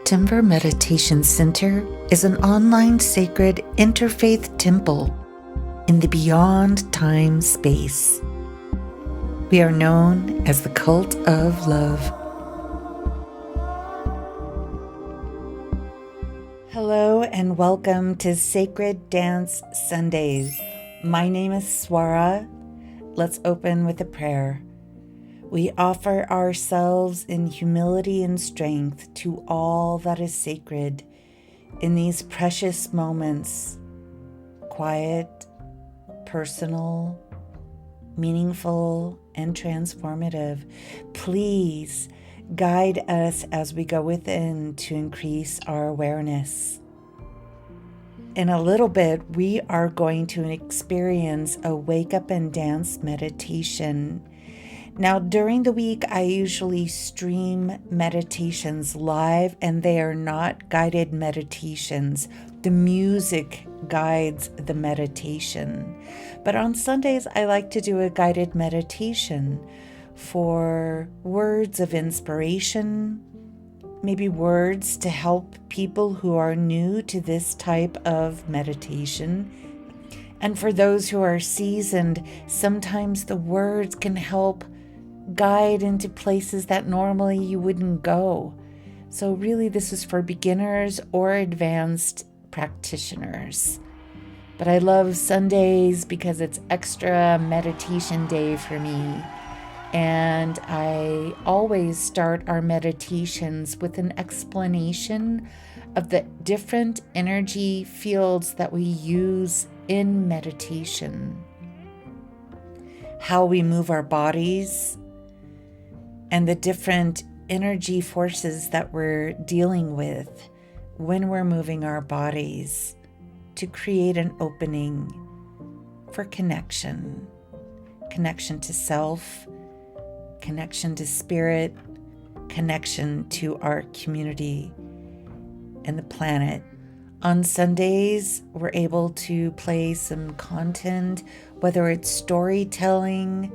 Denver Meditation Center is an online sacred interfaith temple in the beyond time space. We are known as the Cult of Love. Hello and welcome to Sacred Dance Sundays. My name is Swara. Let's open with a prayer. We offer ourselves in humility and strength to all that is sacred in these precious moments, quiet, personal, meaningful, and transformative. Please guide us as we go within to increase our awareness. In a little bit, we are going to experience a wake up and dance meditation. Now, during the week, I usually stream meditations live, and they are not guided meditations. The music guides the meditation. But on Sundays, I like to do a guided meditation for words of inspiration, maybe words to help people who are new to this type of meditation. And for those who are seasoned, sometimes the words can help guide into places that normally you wouldn't go. So really, this is for beginners or advanced practitioners. But I love Sundays because it's extra meditation day for me. And I always start our meditations with an explanation of the different energy fields that we use in meditation, how we move our bodies, and the different energy forces that we're dealing with when we're moving our bodies to create an opening for connection to self, connection to spirit, connection to our community and the planet. On Sundays, we're able to play some content, whether it's storytelling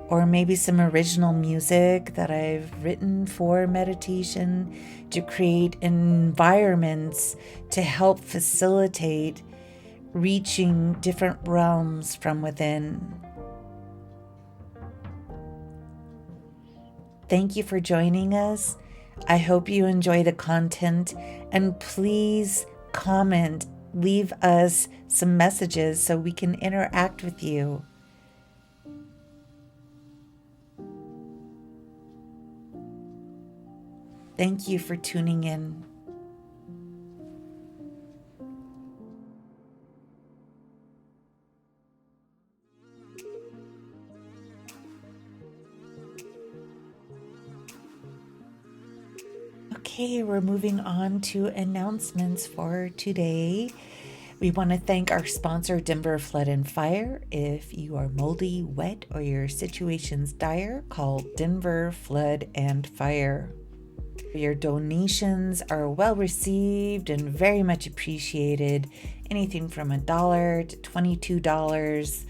or maybe some original music that I've written for meditation, to create environments to help facilitate reaching different realms from within. Thank you for joining us. I hope you enjoy the content, and please comment, leave us some messages so we can interact with you. Thank you for tuning in. Okay, we're moving on to announcements for today. We want to thank our sponsor, Denver Flood and Fire. If you are moldy, wet, or your situation's dire, call Denver Flood and Fire. Your donations are well received and very much appreciated. Anything from $1 to $22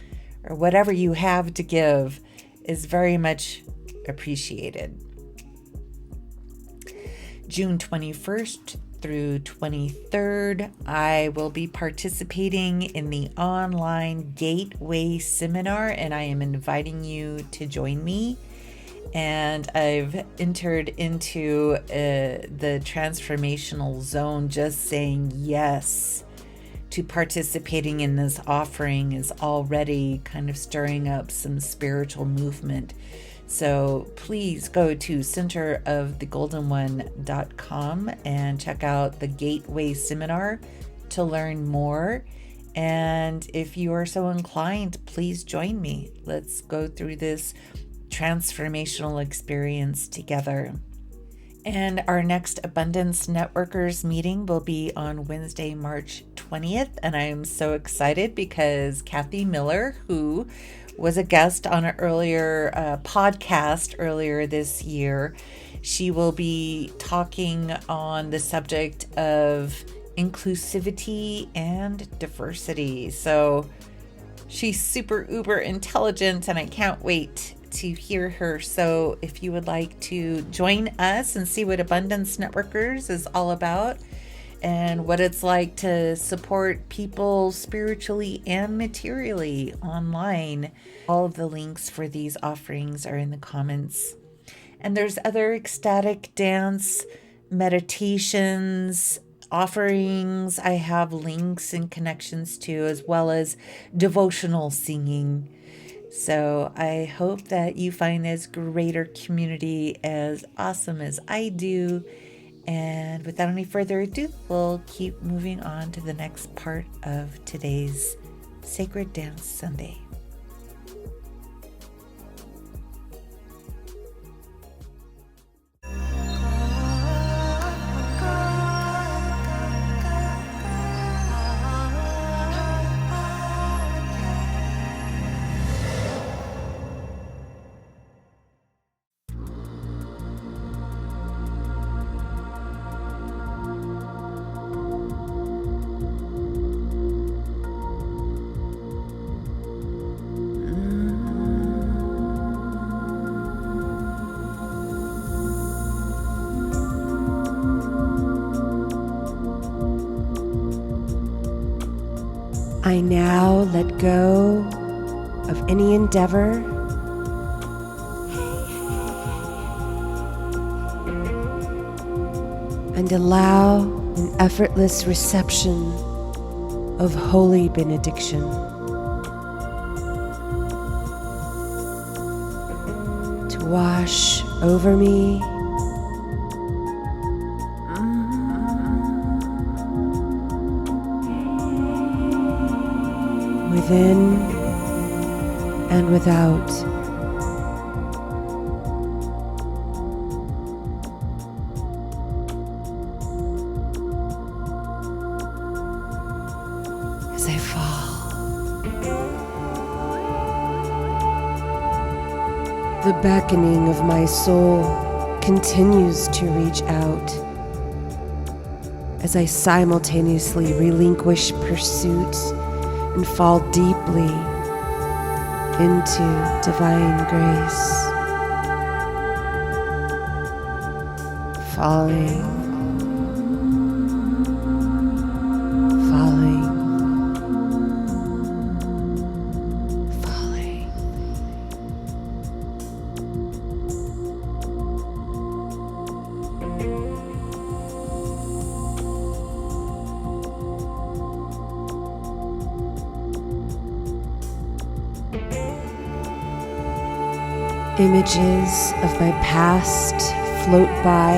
or whatever you have to give is very much appreciated. June 21st through 23rd, I will be participating in the online Gateway Seminar, and I am inviting you to join me. And I've entered into the transformational zone. Just saying yes to participating in this offering is already kind of stirring up some spiritual movement. So please go to centerofthegoldenone.com and check out the Gateway Seminar to learn more. And if you are so inclined, please join me. Let's go through this transformational experience together. And our next Abundance Networkers meeting will be on Wednesday, March 20th. And I am so excited because Kathy Miller, who was a guest on an earlier podcast earlier this year, she will be talking on the subject of inclusivity and diversity. So she's super uber intelligent, and I can't wait to hear her. So if you would like to join us and see what Abundance Networkers is all about and what it's like to support people spiritually and materially online, all of the links for these offerings are in the comments. And there's other ecstatic dance meditations, offerings I have links and connections to, as well as devotional singing. So I hope that you find this greater community as awesome as I do. And without any further ado, we'll keep moving on to the next part of today's Sacred Dance Sunday. I now let go of any endeavor and allow an effortless reception of holy benediction. To wash over me within and without. As I fall, the beckoning of my soul continues to reach out as I simultaneously relinquish pursuit and fall deeply into divine grace. Falling, falling, falling. Images of my past float by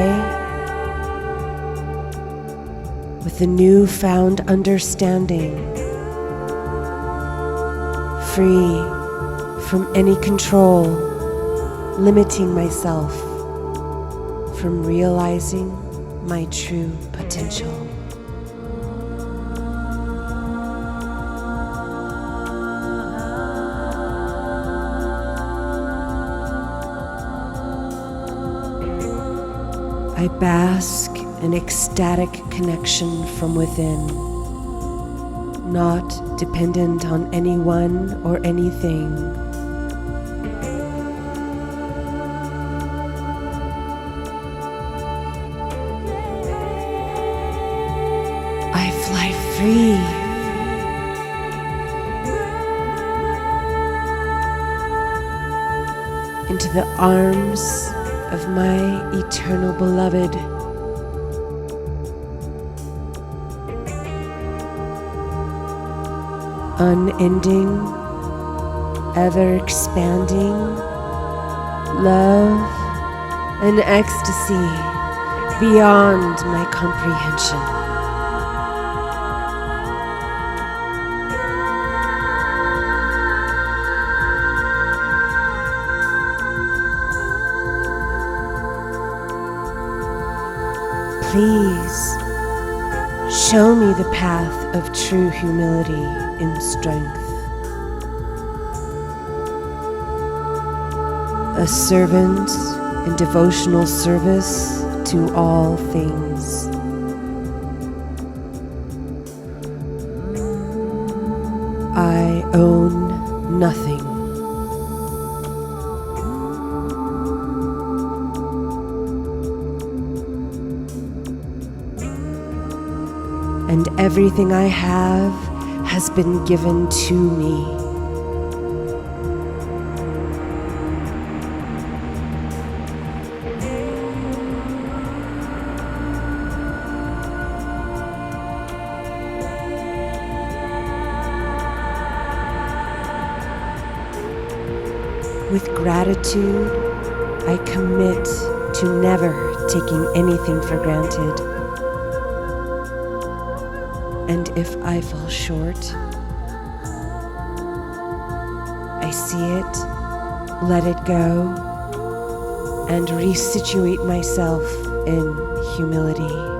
with a newfound understanding, free from any control, limiting myself from realizing my true potential. I bask in ecstatic connection from within, not dependent on anyone or anything. I fly free. Into the arms of my eternal beloved. Unending, ever-expanding love and ecstasy beyond my comprehension. Please show me the path of true humility and strength. A servant in devotional service to all things. I own nothing. and everything I have has been given to me. With gratitude, I commit to never taking anything for granted. And if I fall short, I see it, let it go, and resituate myself in humility.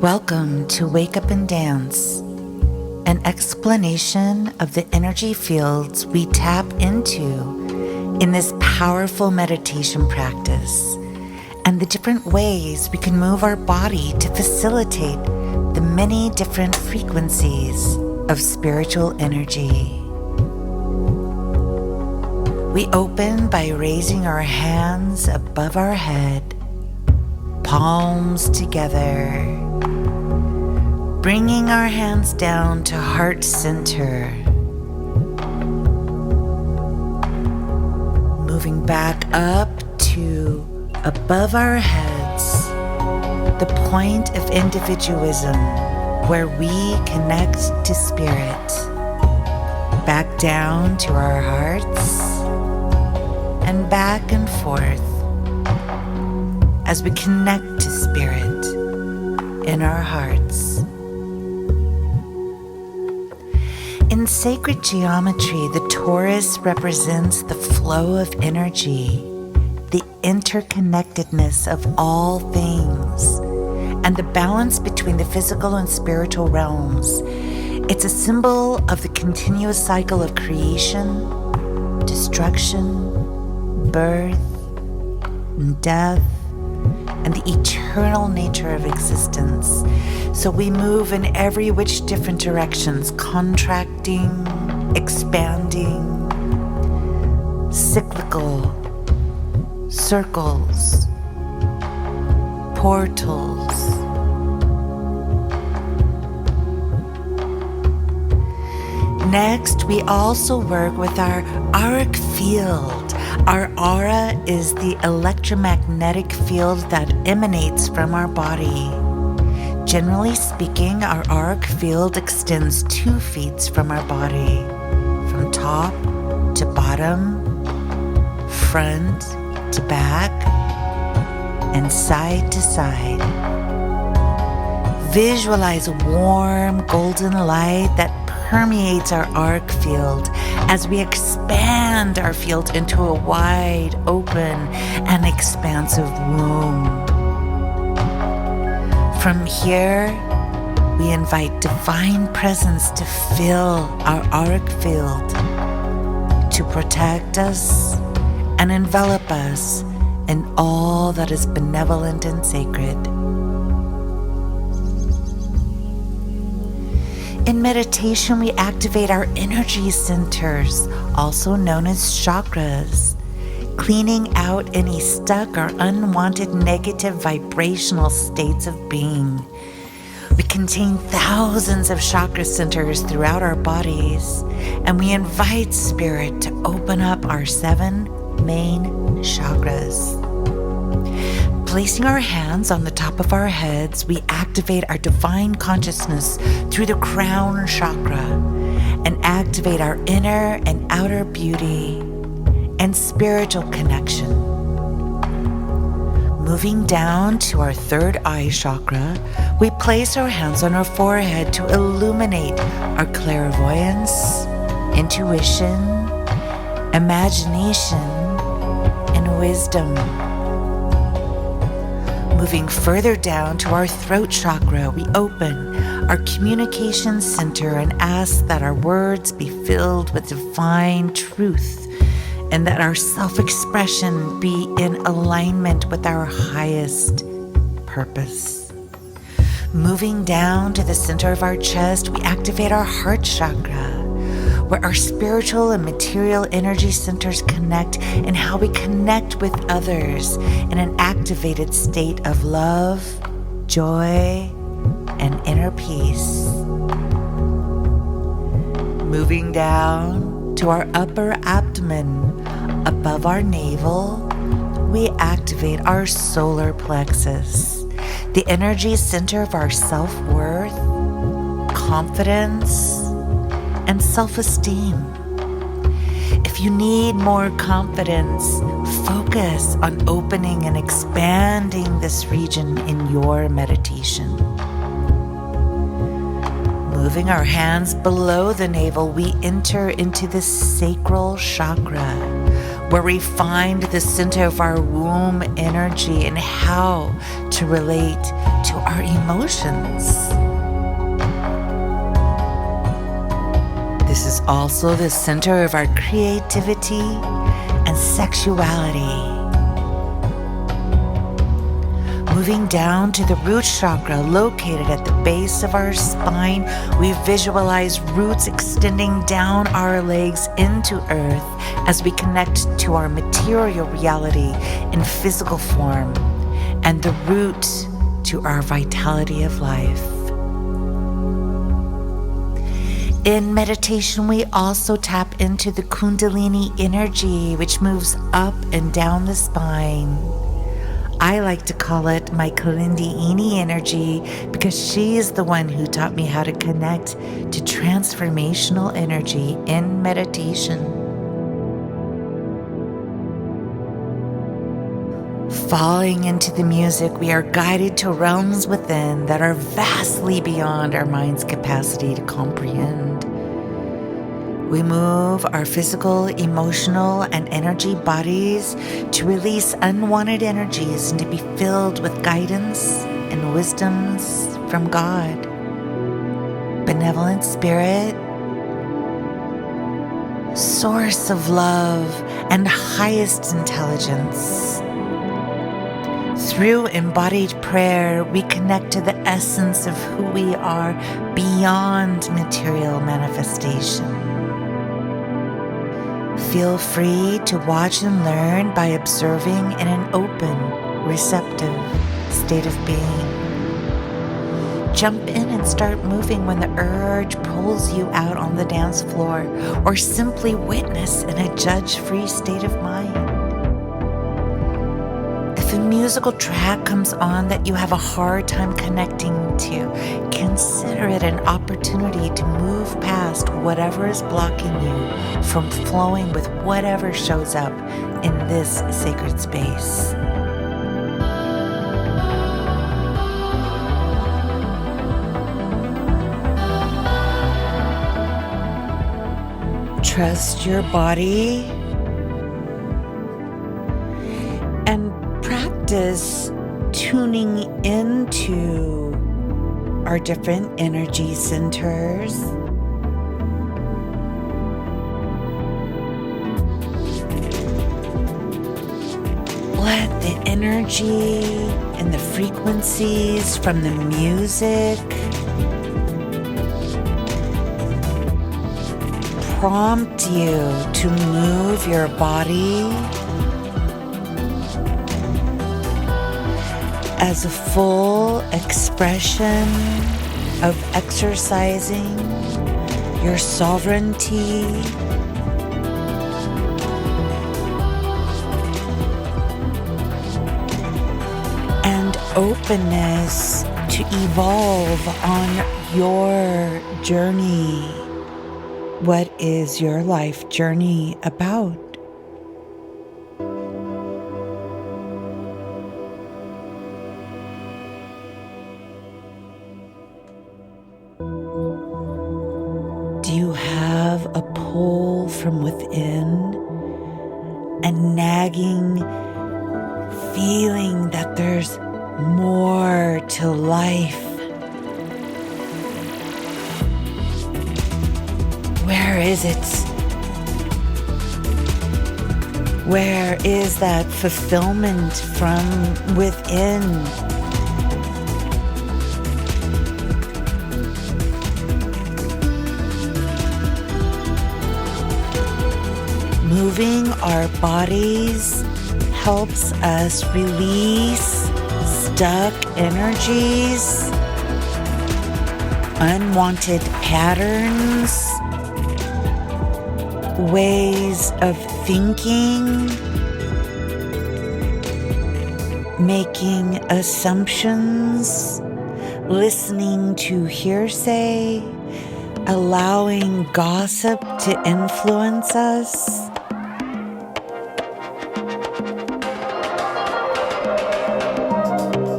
Welcome to Wake Up and Dance, an explanation of the energy fields we tap into in this powerful meditation practice and the different ways we can move our body to facilitate the many different frequencies of spiritual energy. We open by raising our hands above our head, palms together, bringing our hands down to heart center, moving back up to above our heads, the point of individualism where we connect to spirit, back down to our hearts, and back and forth as we connect to spirit in our hearts. In sacred geometry, the torus represents the flow of energy, the interconnectedness of all things, and the balance between the physical and spiritual realms. It's a symbol of the continuous cycle of creation, destruction, birth, and death, and the eternal nature of existence. So we move in every which different directions, contracting, expanding, cyclical, circles, portals. Next, we also work with our auric field. Our aura is the electromagnetic field that emanates from our body. Generally speaking, our auric field extends 2 feet from our body, from top to bottom, front to back, and side to side. Visualize a warm golden light that permeates our auric field as we expand our field into a wide, open, and expansive womb. From here, we invite divine presence to fill our auric field, to protect us and envelop us in all that is benevolent and sacred. In meditation, we activate our energy centers, also known as chakras, cleaning out any stuck or unwanted negative vibrational states of being. We contain thousands of chakra centers throughout our bodies, and we invite Spirit to open up our 7 main chakras. Placing our hands on the top of our heads, we activate our divine consciousness through the crown chakra and activate our inner and outer beauty and spiritual connection. Moving down to our 3rd eye chakra, we place our hands on our forehead to illuminate our clairvoyance, intuition, imagination, and wisdom. Moving further down to our throat chakra, we open our communication center and ask that our words be filled with divine truth and that our self-expression be in alignment with our highest purpose. Moving down to the center of our chest, we activate our heart chakra, where our spiritual and material energy centers connect, and how we connect with others in an activated state of love, joy, and inner peace. Moving down to our upper abdomen, above our navel, we activate our solar plexus, the energy center of our self-worth, confidence, and self-esteem. If you need more confidence, focus on opening and expanding this region in your meditation. Moving our hands below the navel, we enter into the sacral chakra, where we find the center of our womb energy and how to relate to our emotions. This is also the center of our creativity and sexuality. Moving down to the root chakra located at the base of our spine, we visualize roots extending down our legs into earth as we connect to our material reality in physical form, and the root to our vitality of life. In meditation, we also tap into the Kundalini energy, which moves up and down the spine. I like to call it my Kundalini energy because she is the one who taught me how to connect to transformational energy in meditation. Falling into the music, we are guided to realms within that are vastly beyond our mind's capacity to comprehend. We move our physical, emotional, and energy bodies to release unwanted energies and to be filled with guidance and wisdoms from God, benevolent spirit, source of love, and highest intelligence. Through embodied prayer, we connect to the essence of who we are beyond material manifestation. Feel free to watch and learn by observing in an open, receptive state of being. Jump in and start moving when the urge pulls you out on the dance floor, or simply witness in a judge-free state of mind. If a musical track comes on that you have a hard time connecting into, consider it an opportunity to move past whatever is blocking you from flowing with whatever shows up in this sacred space. Trust your body and practice tuning into our different energy centers. Let the energy and the frequencies from the music prompt you to move your body as a full expression of exercising your sovereignty and openness to evolve on your journey. What is your life journey about? Do you have a pull from within, a nagging feeling that there's more to life? Where is it? Where is that fulfillment from within? Moving our bodies helps us release stuck energies, unwanted patterns, ways of thinking, making assumptions, listening to hearsay, allowing gossip to influence us.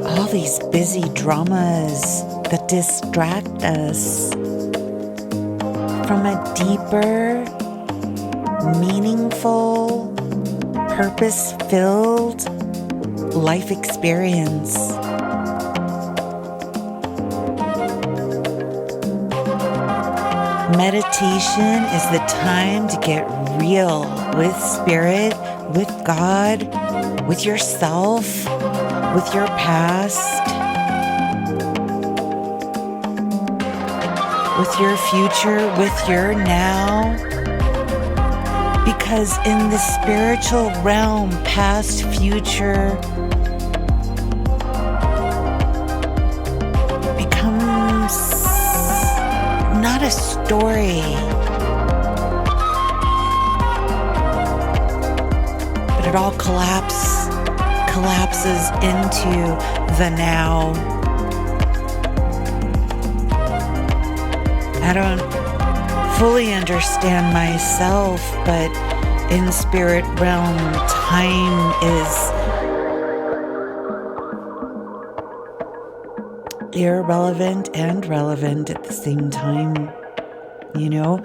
All these busy dramas that distract us from a deeper, meaningful, purpose-filled life experience. Meditation is the time to get real with spirit, with God, with yourself, with your past, with your future, with your now. Because in the spiritual realm, past, future becomes not a story, but it all collapses into the now. I don't fully understand myself, but in spirit realm, time is irrelevant and relevant at the same time. You know,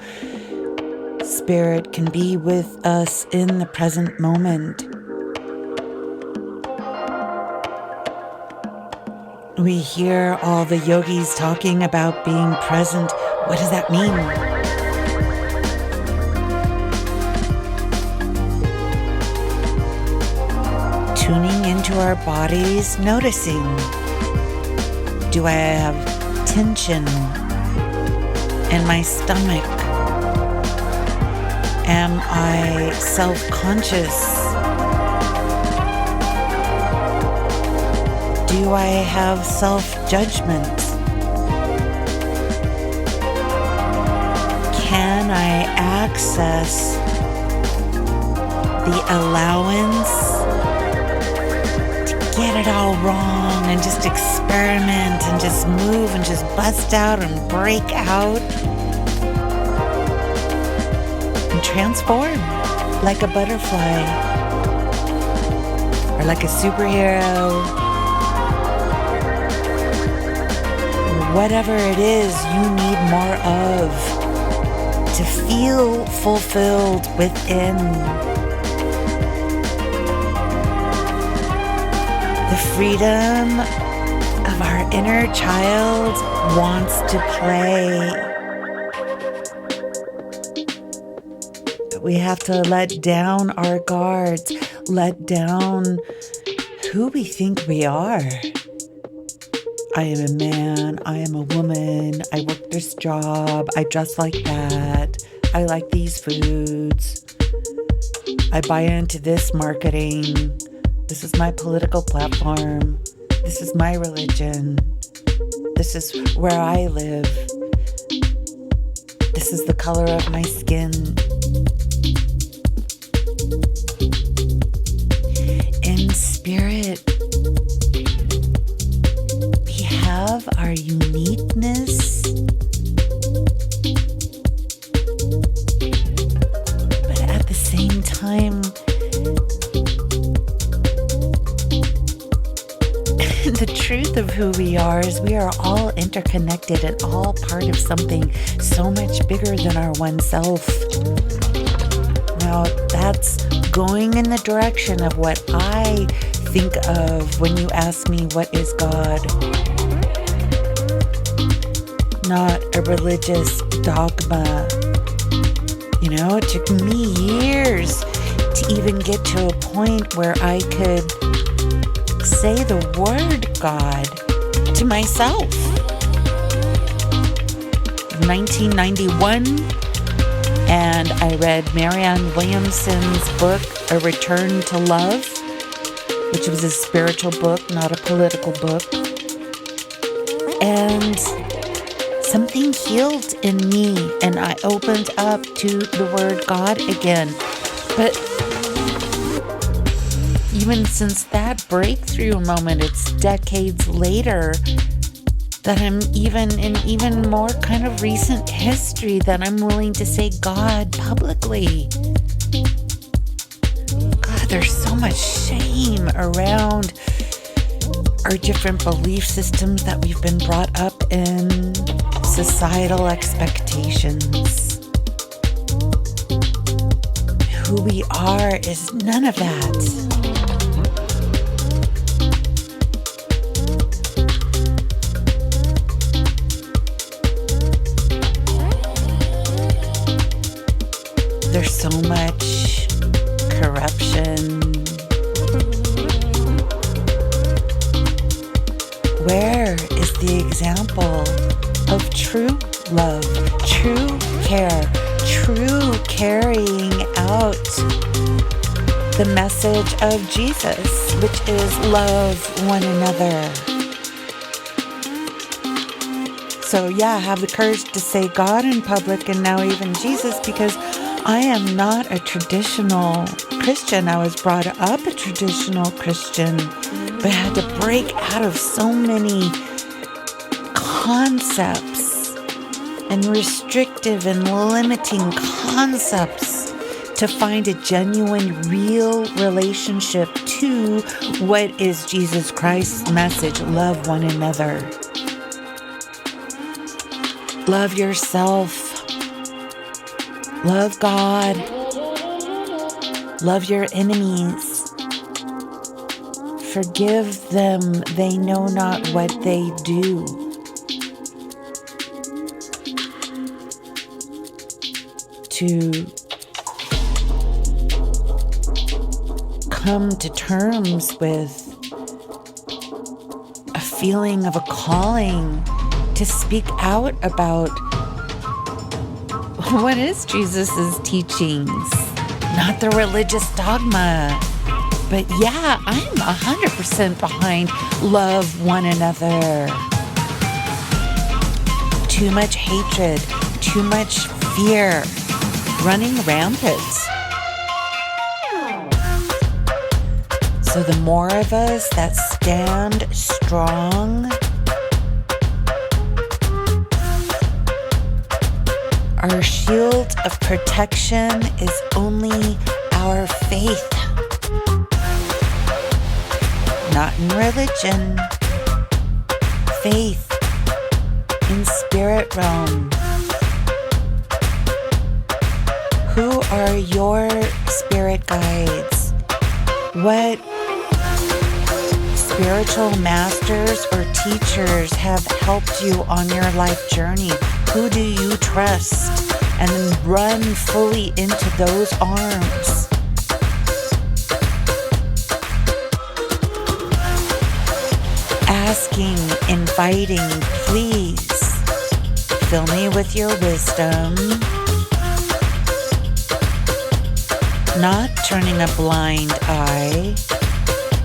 spirit can be with us in the present moment. We hear all the yogis talking about being present. What does that mean? Tuning into our bodies, noticing. Do I have tension in my stomach? Am I self-conscious? Do I have self-judgment? Can I access the allowance to get it all wrong and just experiment and just move and just bust out and break out and transform like a butterfly or like a superhero. Whatever it is you need more of to feel fulfilled within. The freedom of our inner child wants to play. But we have to let down our guards, let down who we think we are. I am a man, I am a woman, I work this job, I dress like that, I like these foods, I buy into this marketing, this is my political platform, this is my religion, this is where I live, this is the color of my skin. In spirit, our uniqueness, but at the same time, the truth of who we are is we are all interconnected and all part of something so much bigger than our one self. Now, that's going in the direction of what I think of when you ask me, what is God? Not a religious dogma. You know, it took me years to even get to a point where I could say the word God to myself. 1991, and I read Marianne Williamson's book, A Return to Love, which was a spiritual book, not a political book. And something healed in me, and I opened up to the word God again. But even since that breakthrough moment, it's decades later that I'm even more kind of recent history that I'm willing to say God publicly. God, there's so much shame around our different belief systems that we've been brought up in, societal expectations. Who we are is none of that. There's so much corruption. Where is the example of true love, true care, true carrying out the message of Jesus, which is love one another? So yeah, have the courage to say God in public and now even Jesus, because I am not a traditional Christian. I was brought up a traditional Christian, but I had to break out of so many concepts and restrictive and limiting concepts to find a genuine, real relationship to what is Jesus Christ's message: love one another. Love yourself. Love God. Love your enemies. Forgive them, they know not what they do. To come to terms with a feeling of a calling to speak out about what is Jesus's teachings, not the religious dogma. But yeah, I'm 100% behind love one another. Too much hatred, too much fear, running rampant. So the more of us that stand strong, our shield of protection is only our faith. Not in religion, faith in spirit realm. Who are your spirit guides? What spiritual masters or teachers have helped you on your life journey? Who do you trust? And then run fully into those arms. Asking, inviting, please fill me with your wisdom. Not turning a blind eye.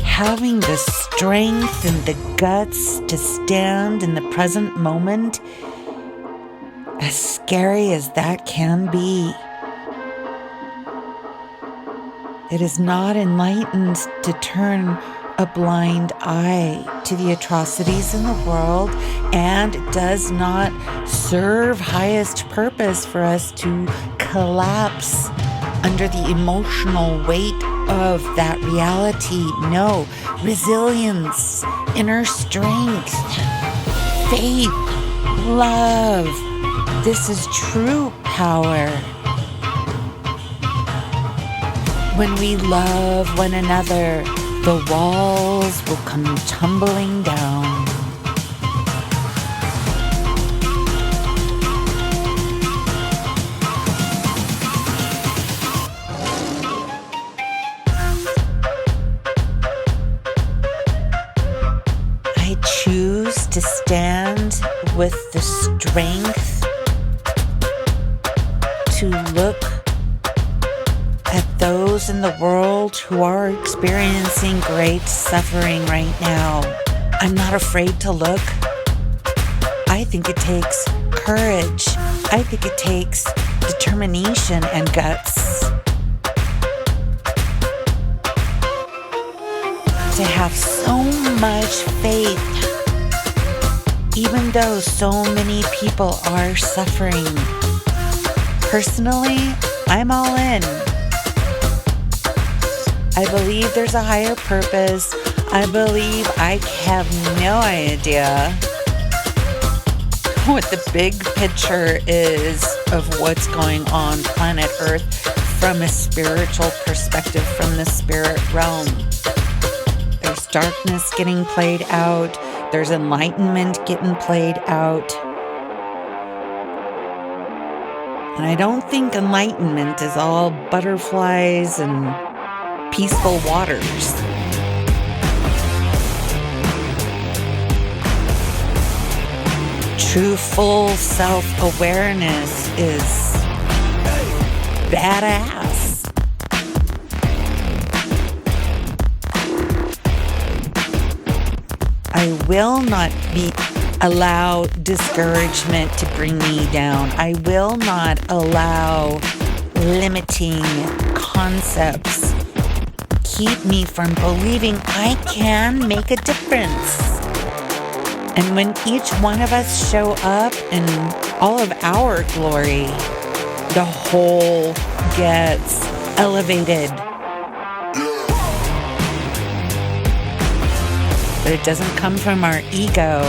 Having the strength and the guts to stand in the present moment, as scary as that can be. It is not enlightened to turn a blind eye to the atrocities in the world, and it does not serve highest purpose for us to collapse under the emotional weight of that reality. No, resilience, inner strength, faith, love. This is true power. When we love one another, the walls will come tumbling down. I choose to stand with the strength to look at those in the world who are experiencing great suffering right now. I'm not afraid to look. I think it takes courage. I think it takes determination and guts to have so much faith, even though so many people are suffering. Personally, I'm all in. I believe there's a higher purpose. I believe I have no idea what the big picture is of what's going on planet Earth from a spiritual perspective, from the spirit realm. There's darkness getting played out. There's enlightenment getting played out. And I don't think enlightenment is all butterflies and peaceful waters. True full self-awareness is badass. I will not allow discouragement to bring me down. I will not allow limiting concepts keep me from believing I can make a difference. And when each one of us show up in all of our glory, the whole gets elevated. But it doesn't come from our ego.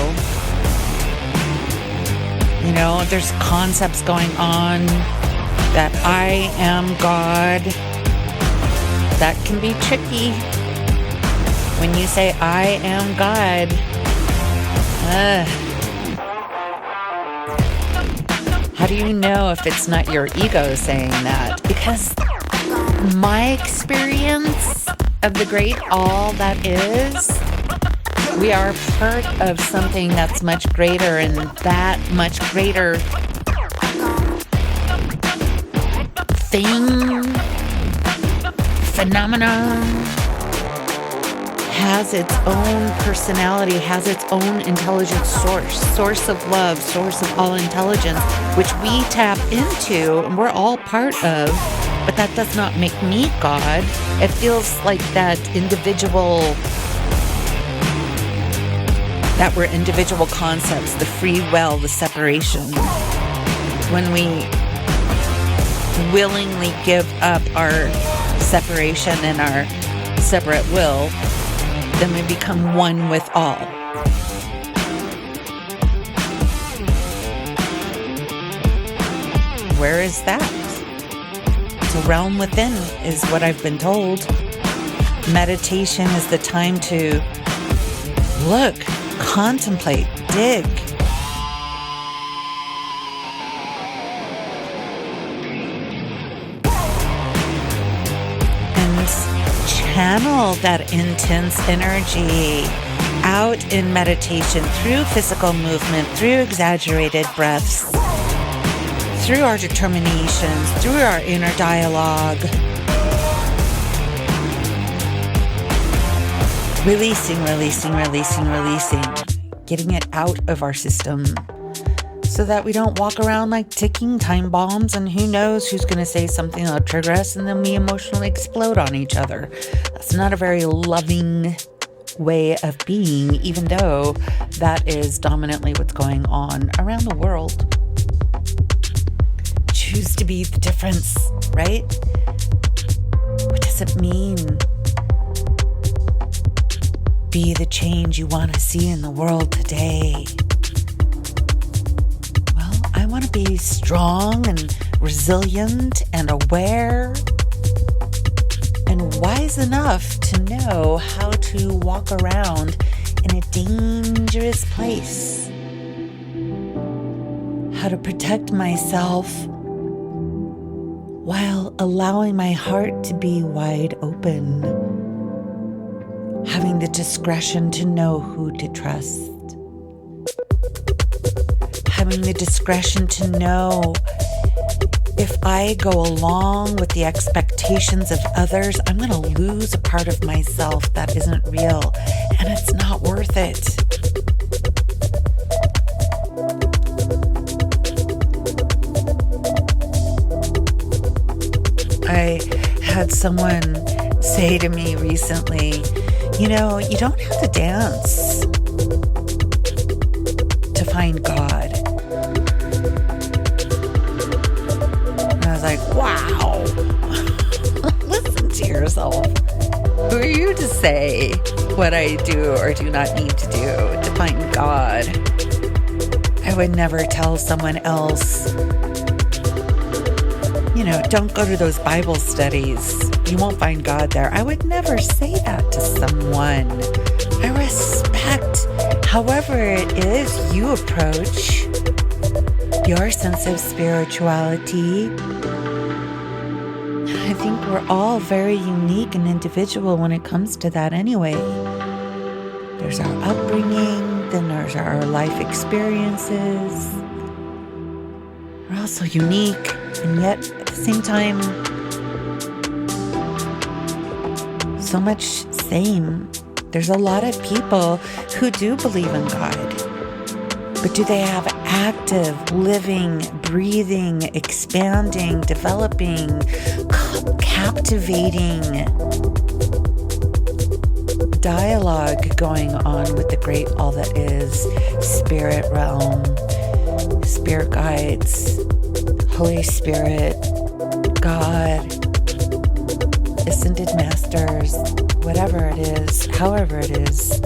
You know, there's concepts going on that I am God. That can be tricky. When you say, I am God, how do you know if it's not your ego saying that? Because my experience of the great all that is, we are part of something that's much greater, and that much greater thing, phenomenon, has its own personality, has its own intelligent source of love, source of all intelligence, which we tap into, and we're all part of but that does not make me God. It feels like that we're individual concepts, the free will, the separation. When we willingly give up our separation and our separate will, then we become one with all. Where is that? The realm within is what I've been told. Meditation is the time to look, contemplate, dig. And channel that intense energy out in meditation through physical movement, through exaggerated breaths, through our determinations, through our inner dialogue. Releasing. Getting it out of our system so that we don't walk around like ticking time bombs, and who knows who's going to say something that'll trigger us, and then we emotionally explode on each other. That's not a very loving way of being, even though that is dominantly what's going on around the world. Choose to be the difference, right? What does it mean? Be the change you want to see in the world today. Well, I want to be strong and resilient and aware and wise enough to know how to walk around in a dangerous place. How to protect myself while allowing my heart to be wide open. Having the discretion to know who to trust. Having the discretion to know if I go along with the expectations of others, I'm going to lose a part of myself that isn't real, and it's not worth it. I had someone say to me recently, you know, you don't have to dance to find God. And I was like, wow. Listen to yourself. Who are you to say what I do or do not need to do to find God? I would never tell someone else, you know, don't go to those Bible studies. You won't find God there. I would never say that to someone. I respect however it is you approach your sense of spirituality. I think we're all very unique and individual when it comes to that anyway. There's our upbringing, then there's our life experiences. We're all so unique, and yet at the same time, so much same. There's a lot of people who do believe in God, but do they have active, living, breathing, expanding, developing, captivating dialogue going on with the great all that is, spirit realm, spirit guides, Holy Spirit, God, ascended masters, whatever it is, however it is,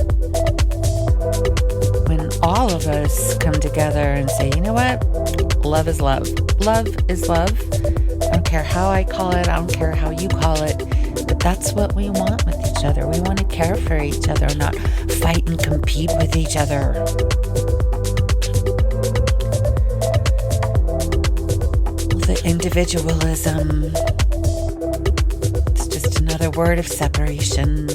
when all of us come together and say, you know what? Love is love. Love is love. I don't care how I call it. I don't care how you call it. But that's what we want with each other. We want to care for each other, not fight and compete with each other. The individualism, it's just another word of separation.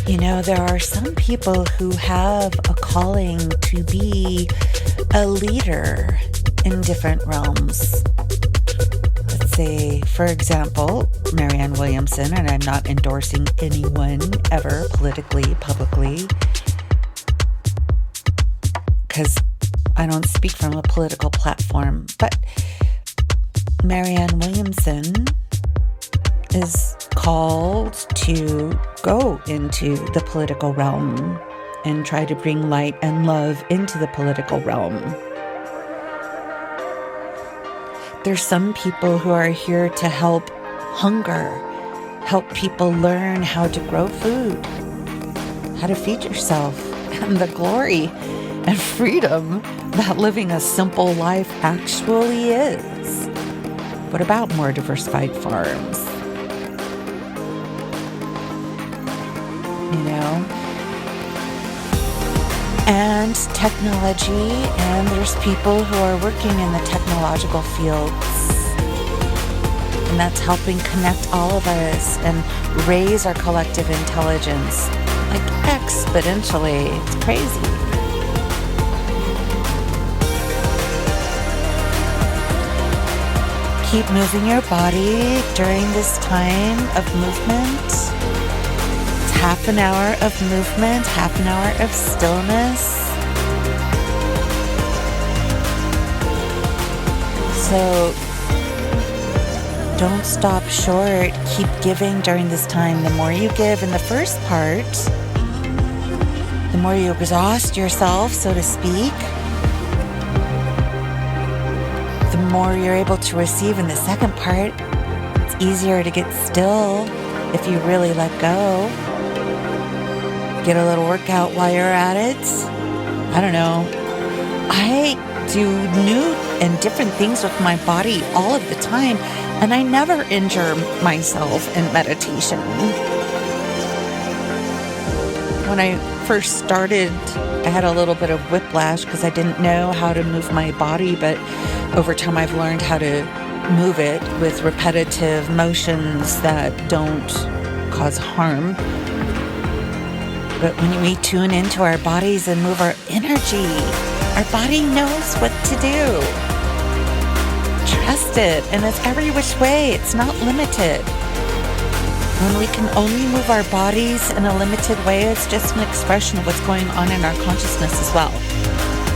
You know, there are some people who have a calling to be a leader in different realms. Let's say, for example, Marianne Williamson, and I'm not endorsing anyone ever politically, publicly, because I don't speak from a political platform, but Marianne Williamson is called to go into the political realm and try to bring light and love into the political realm. There's some people who are here to help hunger, help people learn how to grow food, how to feed yourself, and the glory and freedom that living a simple life actually is. What about more diversified farms? You know? And technology, and there's people who are working in the technological fields, and that's helping connect all of us and raise our collective intelligence, like exponentially. It's crazy. Keep moving your body during this time of movement. It's half an hour of movement, half an hour of stillness. So don't stop short. Keep giving during this time. The more you give in the first part, the more you exhaust yourself, so to speak, the more you're able to receive in the second part. It's easier to get still if you really let go. Get a little workout while you're at it. I don't know. I do new and different things with my body all of the time, and I never injure myself in meditation. When I first started, I had a little bit of whiplash because I didn't know how to move my body, but over time I've learned how to move it with repetitive motions that don't cause harm. But when we tune into our bodies and move our energy, our body knows what to do. Trust it, and it's every which way. It's not limited. When we can only move our bodies in a limited way, it's just an expression of what's going on in our consciousness as well.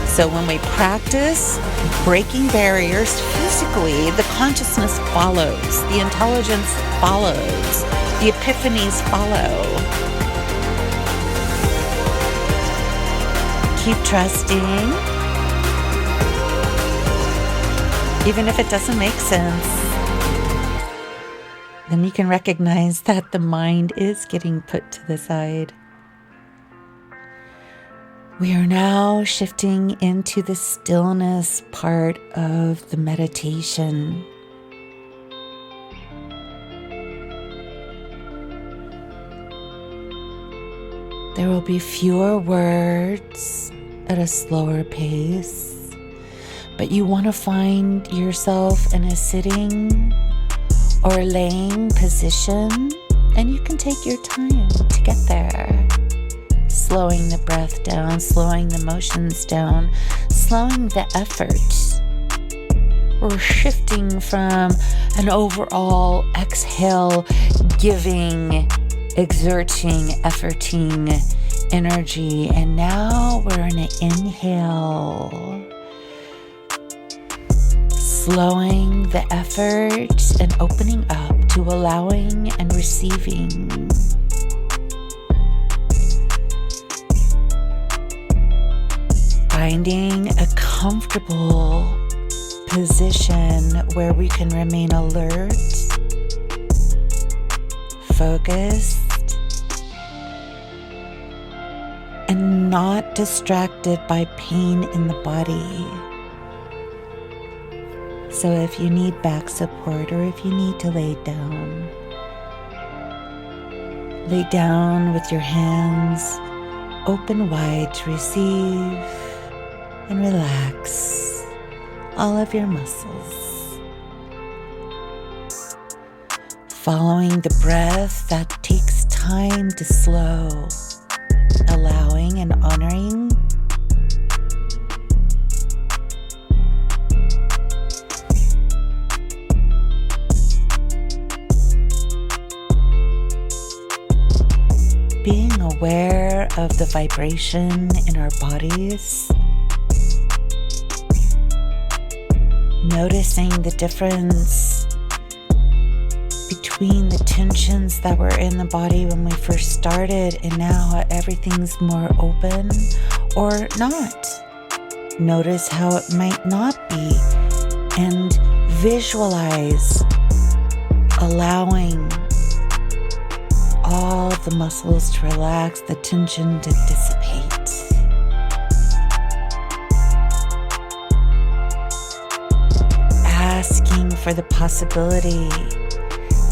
So when we practice breaking barriers physically, the consciousness follows, the intelligence follows, the epiphanies follow. Keep trusting, even if it doesn't make sense. Then you can recognize that the mind is getting put to the side. We are now shifting into the stillness part of the meditation. There will be fewer words at a slower pace, but you want to find yourself in a sitting or laying position, and you can take your time to get there. Slowing the breath down, slowing the motions down, slowing the effort. We're shifting from an overall exhale, giving, exerting, efforting energy, and now we're in an inhale. Slowing the effort and opening up to allowing and receiving. Finding a comfortable position where we can remain alert, focused, and not distracted by pain in the body. So if you need back support or if you need to lay down with your hands open wide to receive and relax all of your muscles. Following the breath that takes time to slow, allowing and honoring. the vibration in our bodies. Noticing the difference between the tensions that were in the body when we first started and now everything's more open or not. Notice how it might not be, and visualize allowing all the muscles to relax, the tension to dissipate. Asking for the possibility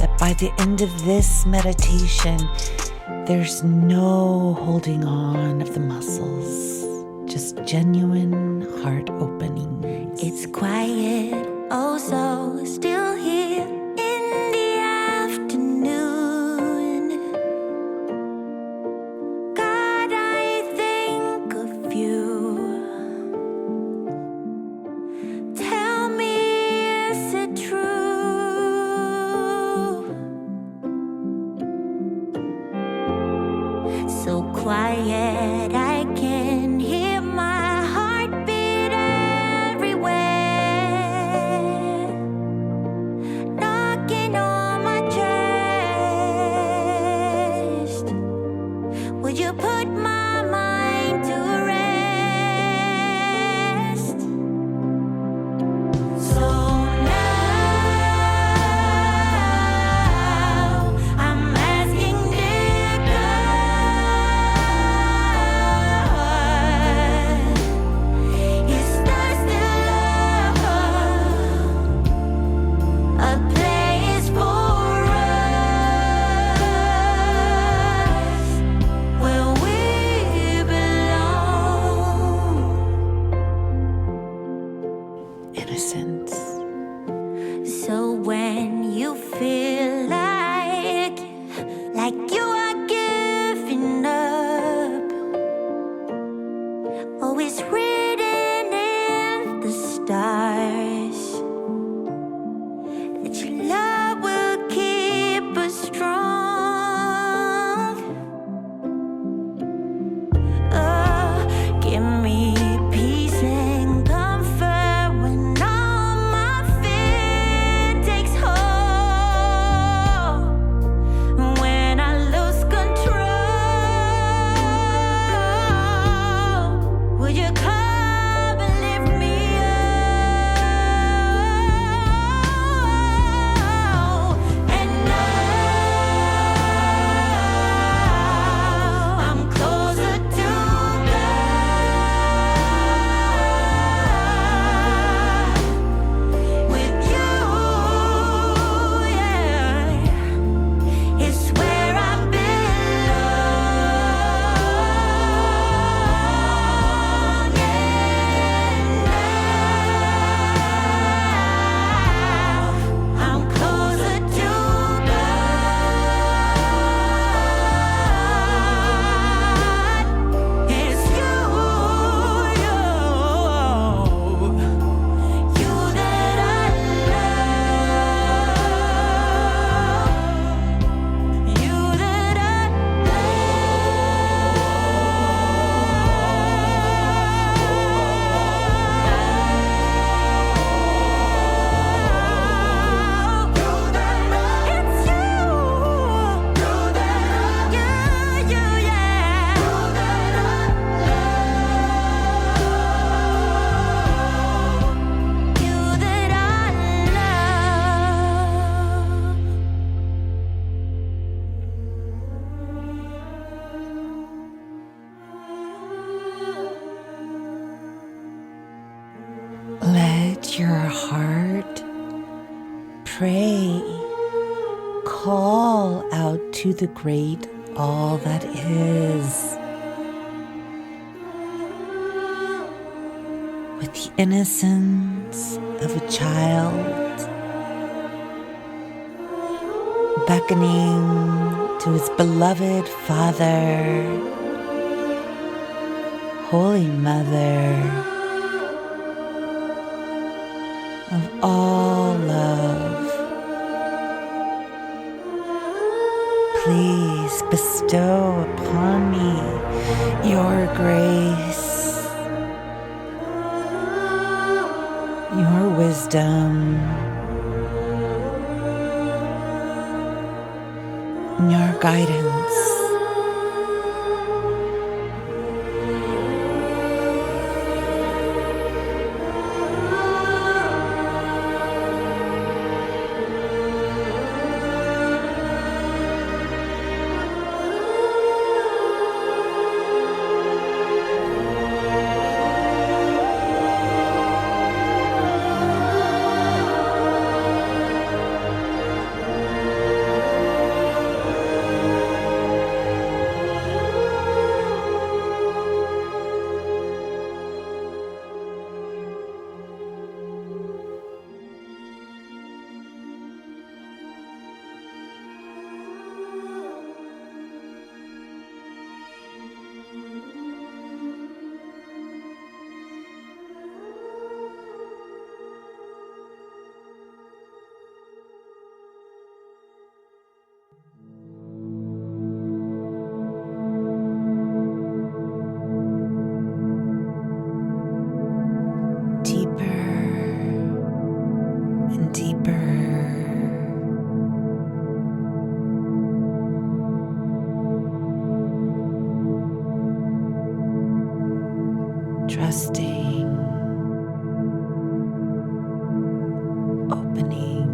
that by the end of this meditation, there's no holding on of the muscles, just genuine heart opening. It's quiet, oh so still here in the afternoon. God, I think of you. Tell me, is it true? So quiet, I can hear my heartbeat everywhere, knocking on my chest. Would you put my mind to rest? So now I'm asking, dear God, is there still a place for us where we belong? Innocence. So when you feel like you are giving up, oh, it's written in the stars that your love will keep us strong. Oh, give me peace and comfort when all my fear takes hold. When I lose control, would you come and lift me up? And now I'm closer to God. With you, yeah, it's where I belong. And now I'm closer to God. It's you that I love, you that I Let your heart pray, call out to the great all that is, with the innocence of a child, beckoning to his beloved Father, Holy Mother of all love. Please bestow upon me your grace, your wisdom, and your guidance. Trusting, opening,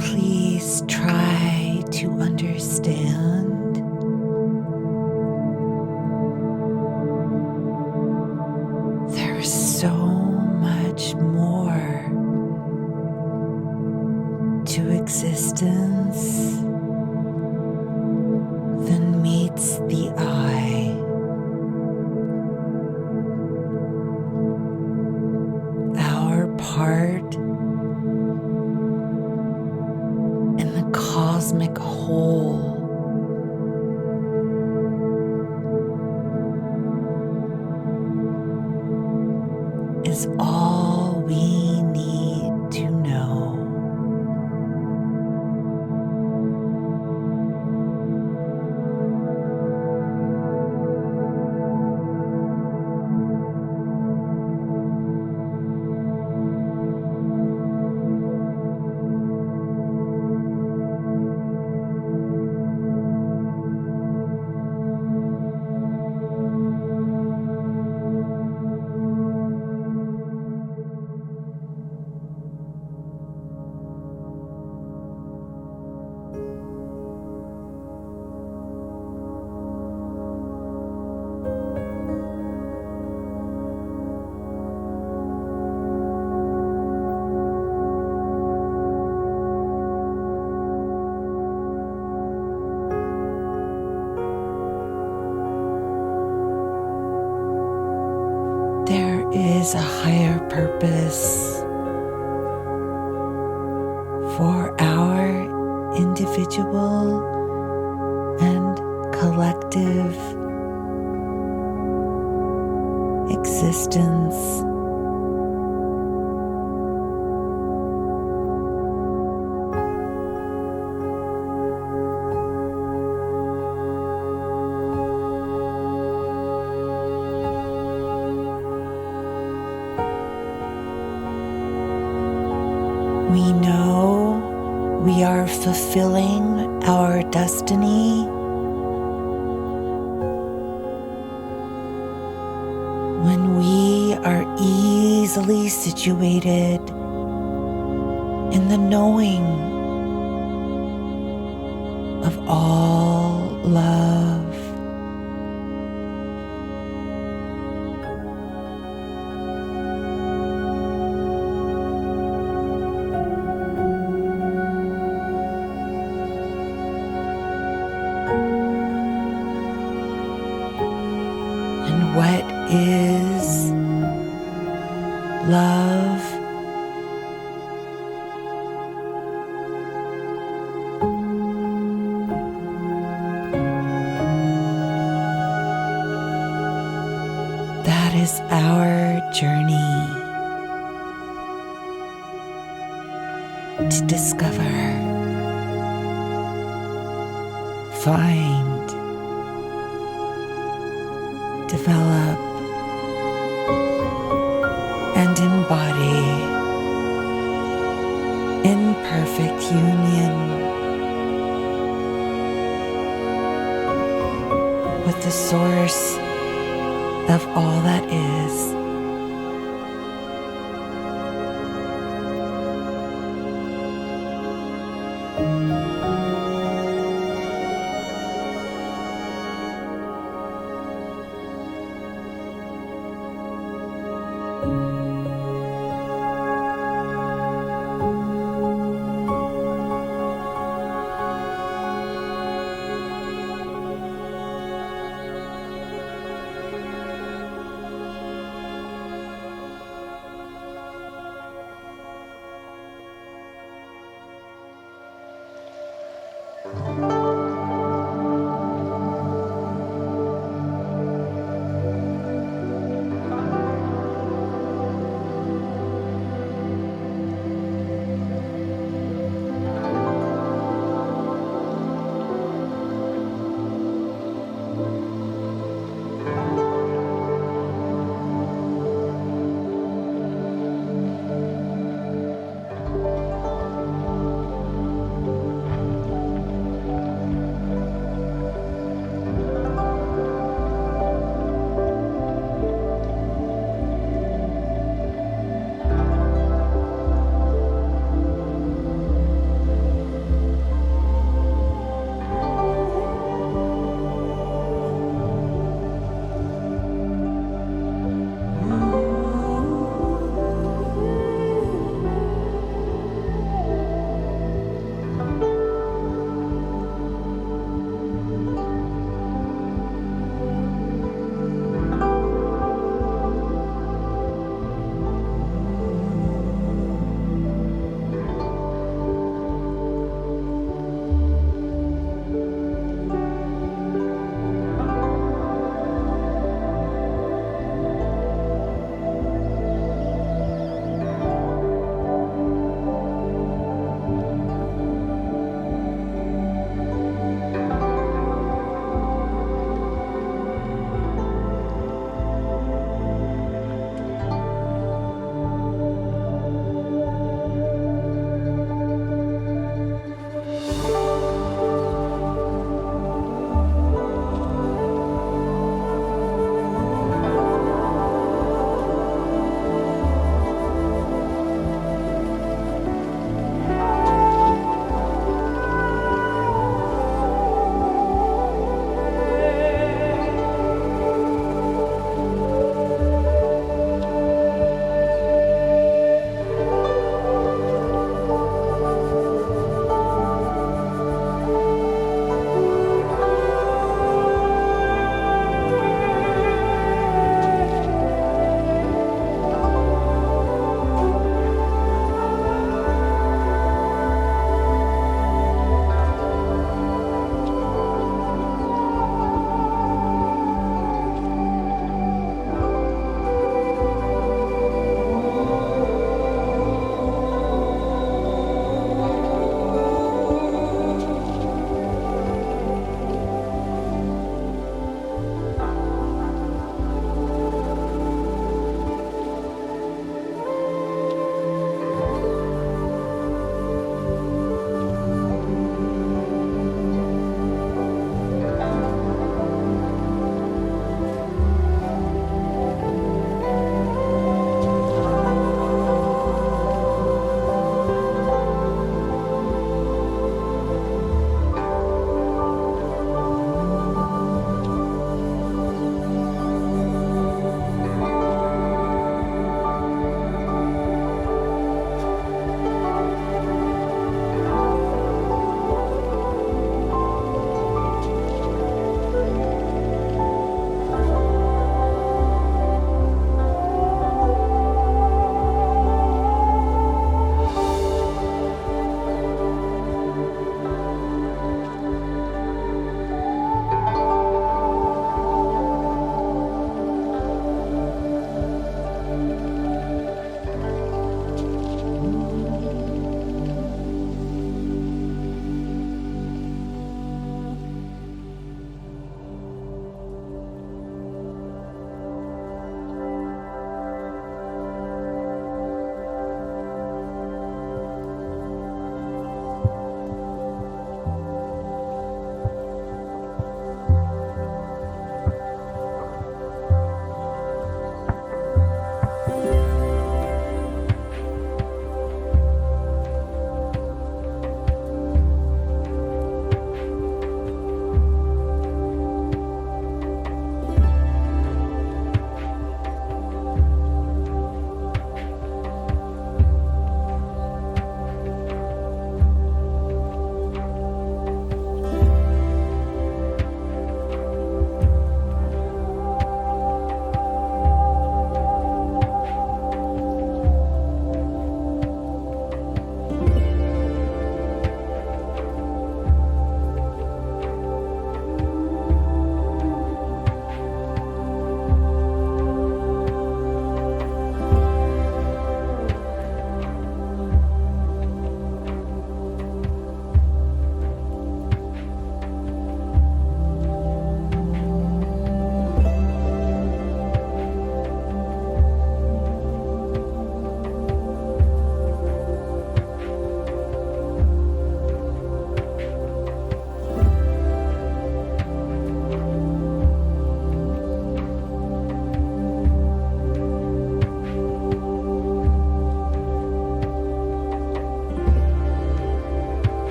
please try to understand there's so much more to existence than meets the eye. Our part in the cosmic whole is all we need to know. There is a higher purpose for our individual and collective existence. when we know we are fulfilling our destiny, when we are easily situated in the knowing of all love. And what is love? That is our journey to discover, find, develop, and embody in perfect union with the source of all that is.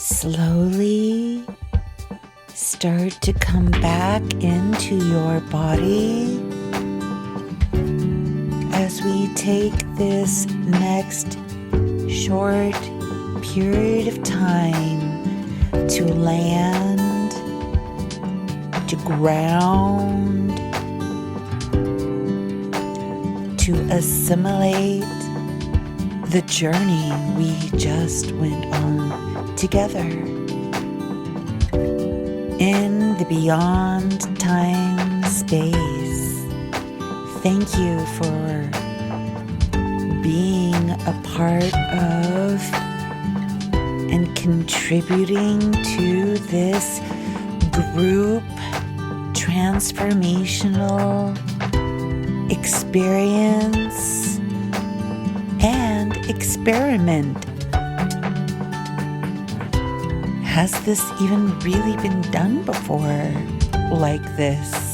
slowly start to come back into your body as we take this next short period of time to land, to ground, to assimilate the journey we just went on together in the beyond time space. Thank you for being a part of and contributing to this group transformational experience and experiment. Has this even really been done before like this?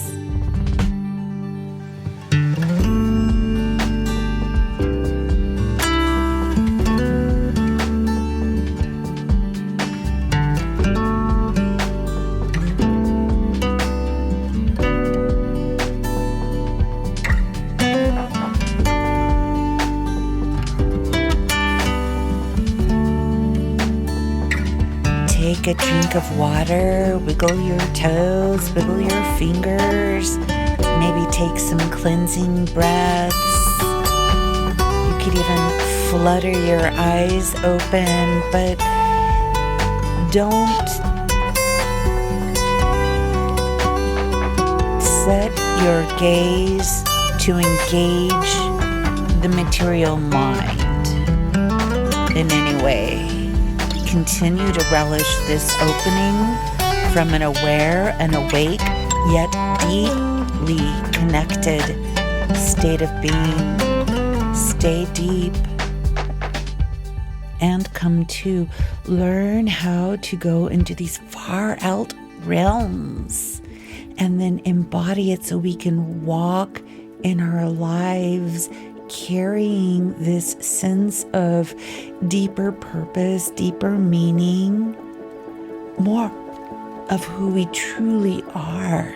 Take a drink of water, wiggle your toes, wiggle your fingers, maybe take some cleansing breaths. You could even flutter your eyes open, but don't set your gaze to engage the material mind in any way. Continue to relish this opening from an aware and awake, yet deeply connected state of being. Stay deep and come to learn how to go into these far out realms and then embody it so we can walk in our lives carrying this sense of deeper purpose, deeper meaning, more of who we truly are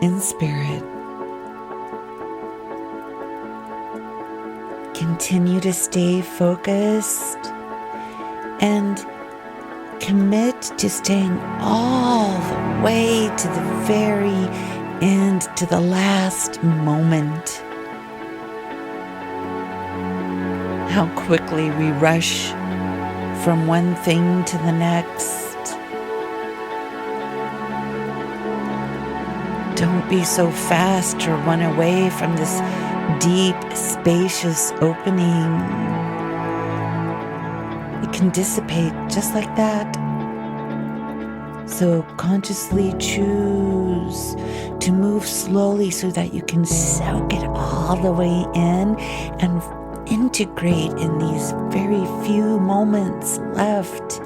in spirit. Continue to stay focused and commit to staying all the way to the very end, to the last moment. How quickly we rush from one thing to the next. Don't be so fast to run away from this deep, spacious opening. It can dissipate just like that. So consciously choose to move slowly so that you can soak it all the way in and integrate in these very few moments left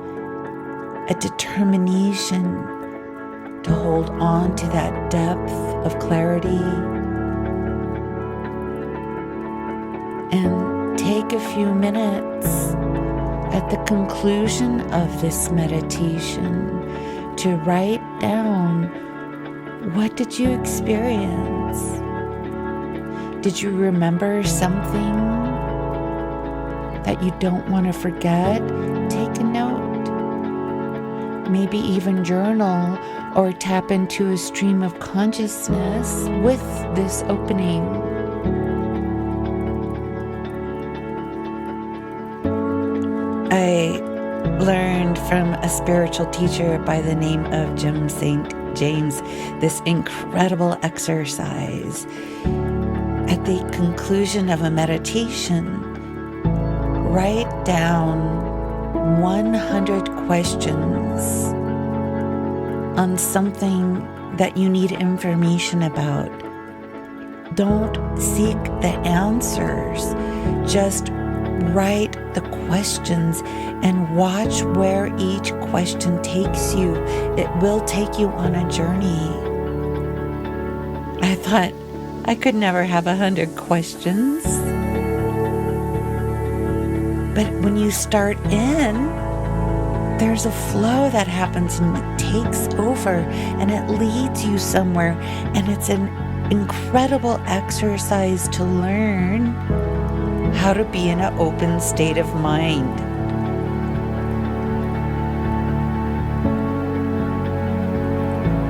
a determination to hold on to that depth of clarity and take a few minutes at the conclusion of this meditation to write down, what did you experience? Did you remember something that you don't want to forget? Take a note. Maybe even journal or tap into a stream of consciousness with this opening. I learned from a spiritual teacher by the name of St. James this incredible exercise. At the conclusion of a meditation, write down 100 questions on something that you need information about. Don't seek the answers. Just write the questions and watch where each question takes you. It will take you on a journey. I thought I could never have 100 questions. But when you start in, there's a flow that happens and it takes over and it leads you somewhere. And it's an incredible exercise to learn how to be in an open state of mind.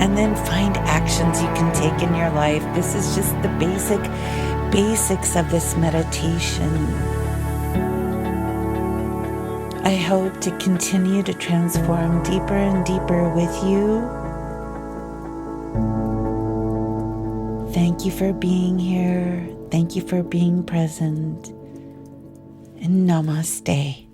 And then find actions you can take in your life. This is just the basics of this meditation. I hope to continue to transform deeper and deeper with you. Thank you for being here. Thank you for being present. And namaste.